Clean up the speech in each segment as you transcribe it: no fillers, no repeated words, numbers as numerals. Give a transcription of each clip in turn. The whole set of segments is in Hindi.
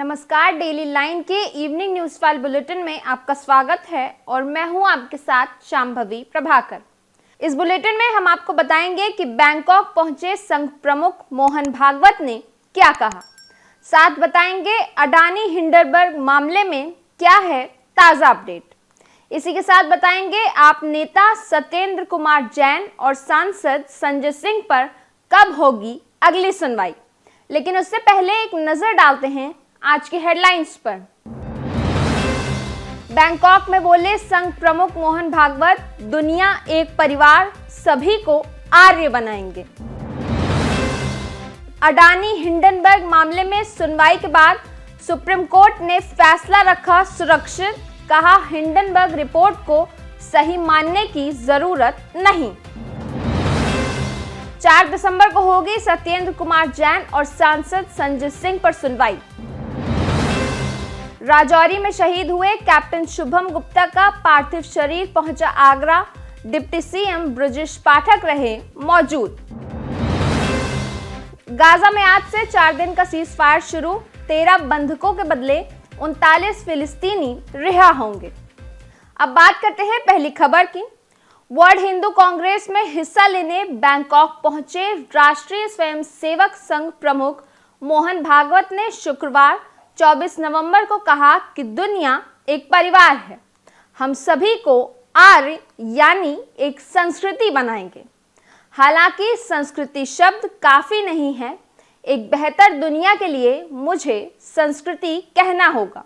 नमस्कार, डेली लाइन के इवनिंग न्यूज फाइल बुलेटिन में आपका स्वागत है और मैं हूं आपके साथ शांभवी प्रभाकर। इस बुलेटिन में हम आपको बताएंगे कि बैंकॉक पहुंचे संघ प्रमुख मोहन भागवत ने क्या कहा। साथ बताएंगे अडानी हिंडनबर्ग मामले में क्या है ताजा अपडेट। इसी के साथ बताएंगे आप नेता सत्येंद्र कुमार जैन और सांसद संजय सिंह पर कब होगी अगली सुनवाई। लेकिन उससे पहले एक नजर डालते हैं आज की हेडलाइंस पर। बैंकॉक में बोले संघ प्रमुख मोहन भागवत, दुनिया एक परिवार, सभी को आर्य बनाएंगे। अडानी हिंडनबर्ग मामले में सुनवाई के बाद सुप्रीम कोर्ट ने फैसला रखा सुरक्षित, कहा हिंडनबर्ग रिपोर्ट को सही मानने की जरूरत नहीं। 4 दिसंबर को होगी सत्येंद्र कुमार जैन और सांसद संजय सिंह पर सुनवाई। राजौरी में शहीद हुए कैप्टन शुभम गुप्ता का पार्थिव शरीर पहुंचा आगरा, डिप्टी सीएम ब्रजेश पाठक रहे मौजूद। गाजा में आज से 4 दिन का सीज फायर शुरू, 13 बंधकों के बदले 39 फिलिस्तीनी रिहा होंगे। अब बात करते हैं पहली खबर की। वर्ल्ड हिंदू कांग्रेस में हिस्सा लेने बैंकॉक पहुंचे राष्ट्रीय स्वयंसेवक संघ प्रमुख मोहन भागवत ने शुक्रवार 24 नवंबर को कहा कि दुनिया एक परिवार है, हम सभी को आर्य यानी एक संस्कृति बनाएंगे। हालांकि संस्कृति शब्द काफी नहीं है, एक बेहतर दुनिया के लिए मुझे संस्कृति कहना होगा।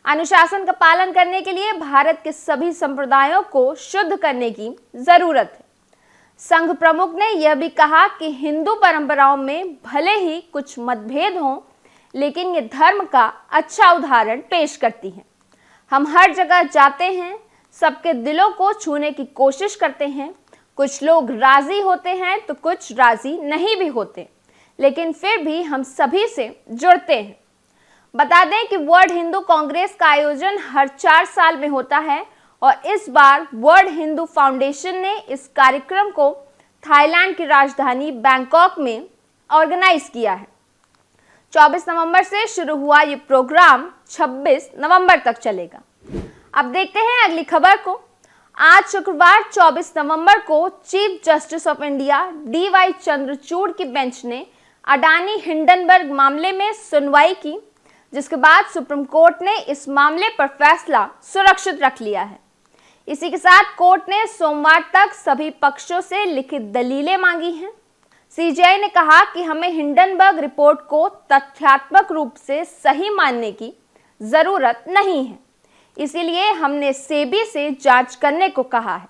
अनुशासन का पालन करने के लिए भारत के सभी संप्रदायों को शुद्ध करने की जरूरत है। संघ प्रमुख ने यह भी कहा कि हिंदू परंपराओं में भले ही कुछ मतभेद हों, लेकिन ये धर्म का अच्छा उदाहरण पेश करती है। हम हर जगह जाते हैं, सबके दिलों को छूने की कोशिश करते हैं। कुछ लोग राजी होते हैं तो कुछ राजी नहीं भी होते, लेकिन फिर भी हम सभी से जुड़ते हैं। बता दें कि वर्ल्ड हिंदू कांग्रेस का आयोजन हर 4 साल में होता है और इस बार वर्ल्ड हिंदू फाउंडेशन ने इस कार्यक्रम को थाईलैंड की राजधानी बैंकॉक में ऑर्गेनाइज किया है। 24 नवंबर से शुरू हुआ ये प्रोग्राम 26 नवंबर तक चलेगा। अब देखते हैं अगली खबर को। आज शुक्रवार 24 नवंबर को chief justice of India DY Chandrachud की बेंच ने अडानी हिंडनबर्ग मामले में सुनवाई की, जिसके बाद सुप्रीम कोर्ट ने इस मामले पर फैसला सुरक्षित रख लिया है। इसी के साथ कोर्ट ने सोमवार तक सभी पक्षों से लिखित दलीलें मांगी हैं। CJI ने कहा कि हमें हिंडनबर्ग रिपोर्ट को तथ्यात्मक रूप से सही मानने की जरूरत नहीं है, इसीलिए हमने सेबी से जांच करने को कहा है।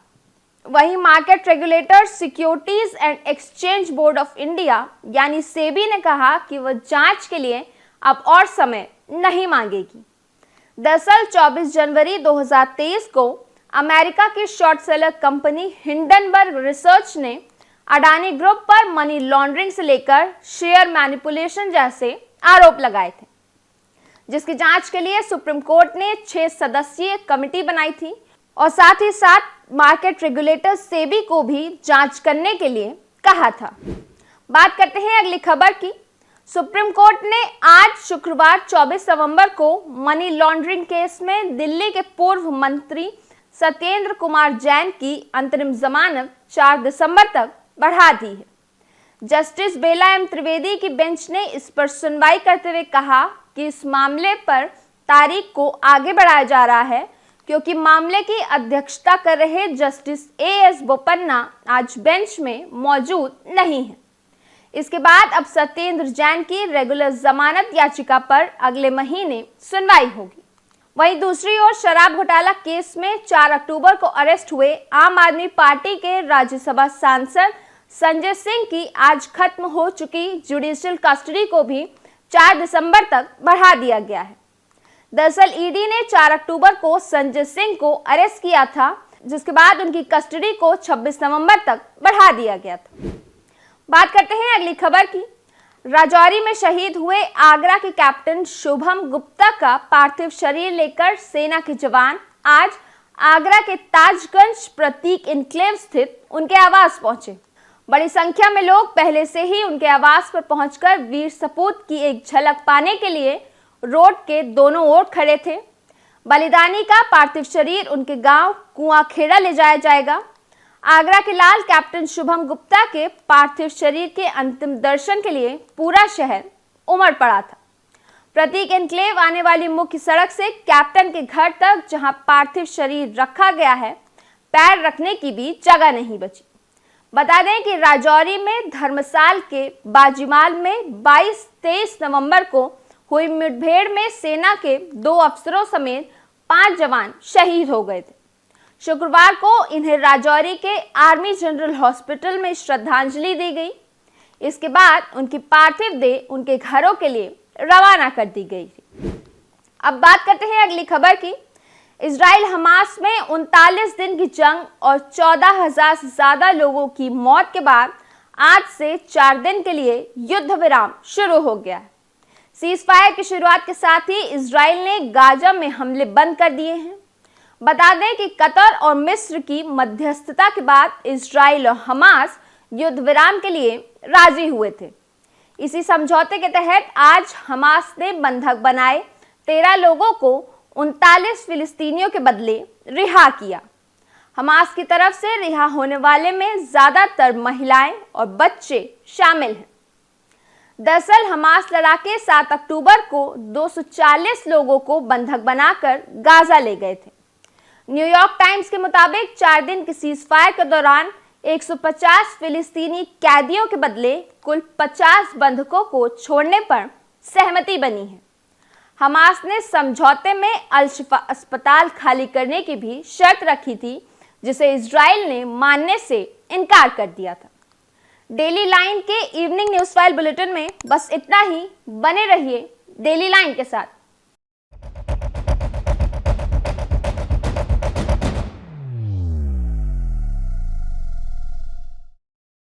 वहीं market regulator securities and exchange board of India यानी सेबी ने कहा कि वह जांच के लिए अब और समय नहीं मांगेगी। दरअसल 24 जनवरी 2023 को अमेरिका की short seller company Hindenburg research ने अडानी ग्रुप पर मनी लॉन्ड्रिंग से लेकर शेयर मैनिपुलेशन जैसे आरोप लगाए थे, जिसकी जांच के लिए सुप्रीम कोर्ट ने 6 सदस्यीय कमेटी बनाई थी और साथ ही साथ मार्केट रेगुलेटर सेबी को भी जांच करने के लिए कहा था। बात करते हैं अगली खबर की। सुप्रीम कोर्ट ने आज शुक्रवार 24 नवंबर को मनी लॉन्ड्रिंग केस में दिल्ली के पूर्व मंत्री सत्येंद्र कुमार जैन की अंतरिम जमानत 4 दिसंबर तक बढ़ा दी है। जस्टिस बेला एम त्रिवेदी की बेंच ने इस पर सुनवाई करते हुए कहा कि इस मामले पर तारीख को आगे बढ़ाया जा रहा है, क्योंकि मामले की अध्यक्षता कर रहे जस्टिस AS बोपन्ना आज बेंच में मौजूद नहीं है। इसके बाद अब सत्येंद्र जैन की रेगुलर जमानत याचिका पर अगले महीने सुनवाई होगी। वहीं दूसरी ओर शराब घोटाला केस में 4 अक्टूबर को अरेस्ट हुए आम आदमी पार्टी के राज्यसभा सांसद संजय सिंह की आज खत्म हो चुकी जुडिशियल कस्टडी को भी 4 दिसंबर तक बढ़ा दिया गया है। दरअसल ईडी ने 4 अक्टूबर को संजय सिंह को अरेस्ट किया था, जिसके बाद उनकी कस्टडी को 26 नवंबर तक बढ़ा दिया गया था। बात करते हैं अगली खबर की। राजौरी में शहीद हुए आगरा के कैप्टन शुभम गुप्ता का पार्थिव शरीर लेकर सेना के जवान आज आगरा के ताजगंज प्रतीक इनक्लेव स्थित उनके आवास पहुंचे। बड़ी संख्या में लोग पहले से ही उनके आवास पर पहुंचकर वीर सपूत की एक झलक पाने के लिए रोड के दोनों ओर खड़े थे। बलिदानी का पार्थिव शरीर उनके गांव कुआंखेड़ा ले जाया जाएगा। आगरा के लाल कैप्टन शुभम गुप्ता के पार्थिव शरीर के अंतिम दर्शन के लिए पूरा शहर उमड़ पड़ा था। प्रतीक एन्क्लेव आने वाली मुख्य सड़क से कैप्टन के घर तक, जहां पार्थिव शरीर रखा गया है, पैर रखने की भी जगह नहीं बची। बता दें कि राजौरी में धर्मसाल के बाजीमाल में 22-23 नवंबर को हुई मुठभेड़ में सेना के 2 अफसरों समेत 5 जवान शहीद हो गए थे। शुक्रवार को इन्हें राजौरी के आर्मी जनरल हॉस्पिटल में श्रद्धांजलि दी गई। इसके बाद उनकी पार्थिव देह उनके घरों के लिए रवाना कर दी गई थी। अब बात करते हैं अगली खबर की। इजराइल हमास में 39 दिन की जंग और 14,000 से ज्यादा लोगों की मौत के बाद आज से 4 दिन के लिए युद्ध विराम शुरू हो गया है। सीज फायर की शुरुआत के साथ ही इजराइल ने गाजा में हमले बंद कर दिए हैं। बता दें कि कतर और मिस्र की मध्यस्थता के बाद इजराइल और हमास युद्ध विराम के लिए राजी हुए थे। इसी समझौते के तहत आज हमास ने बंधक बनाए 13 लोगों को 39 फिलिस्तीनियों के बदले रिहा किया। हमास की तरफ से रिहा होने वाले में ज्यादातर महिलाएं और बच्चे शामिल हैं। दरअसल हमास लड़ाके 7 अक्टूबर को 240 लोगों को बंधक बनाकर गाजा ले गए थे। न्यूयॉर्क टाइम्स के मुताबिक 4 दिन के सीज फायर के दौरान 150 फिलिस्तीनी कैदियों के बदले कुल 50 बंधकों को छोड़ने पर सहमति बनी है। हमास ने समझौते में अल-शिफा अस्पताल खाली करने की भी शर्त रखी थी, जिसे इजराइल ने मानने से इनकार कर दिया था। डेली लाइन के इवनिंग न्यूज फाइल बुलेटिन में बस इतना ही। बने रहिए डेली लाइन के साथ।